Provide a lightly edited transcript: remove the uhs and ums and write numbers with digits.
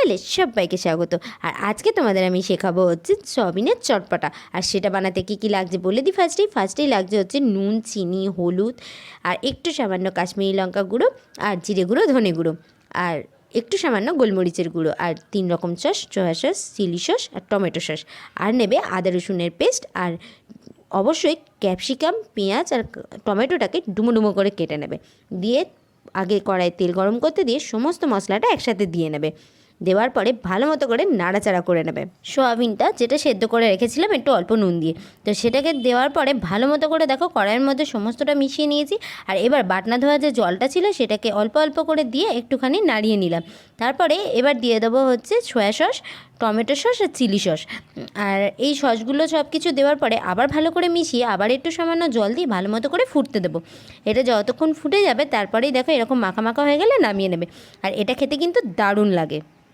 চ্যানেলে সবাইকে স্বাগত। আর আজকে তোমাদের আমি শেখাবো হচ্ছে সয়াবিনের চটপটা। আর সেটা বানাতে কী কী লাগছে বলে দিই। ফার্স্টেই লাগছে হচ্ছে নুন, চিনি, হলুদ, আর একটু সামান্য কাশ্মীরি লঙ্কা গুঁড়ো, আর জিরে গুঁড়ো, ধনে গুঁড়ো, আর একটু সামান্য গোলমরিচের গুঁড়ো, আর 3 রকম sauce, soya sauce, chilli sauce, আর টমেটো সস। আর নেবে আদা রসুনের পেস্ট, আর অবশ্যই ক্যাপসিকাম, পেঁয়াজ আর টমেটোটাকে ডুমো ডুমো করে কেটে নেবে। দিয়ে আগে কড়াই তেল গরম করতে দিয়ে সমস্ত মশলাটা একসাথে দিয়ে নেবে। দেওয়ার পরে ভালো মতো করে নাড়াচাড়া করে নেবে। সয়াবিনটা যেটা সেদ্ধ করে রেখেছিলাম একটু অল্প নুন দিয়ে, তো সেটাকে দেওয়ার পরে ভালো মতো করে দেখো কড়াইয়ের মধ্যে সমস্তটা মিশিয়ে নিয়েছি। আর এবার বাটনা ধোয়া যে জলটা ছিল সেটাকে অল্প অল্প করে দিয়ে একটুখানি নাড়িয়ে নিলাম। তারপরে এবার দিয়ে দেবো হচ্ছে সয়া সস, টমেটো সস আর চিলি সস। আর এই সসগুলো সব কিছু দেওয়ার পরে আবার ভালো করে মিশিয়ে আবার একটু সামান্য জল দিয়ে ভালো মতো করে ফুটতে দেবো। এটা যতক্ষণ ফুটে যাবে তারপরেই দেখো এরকম মাখা মাখা হয়ে গেলে নামিয়ে নেবে। আর এটা খেতে কিন্তু দারুণ লাগে।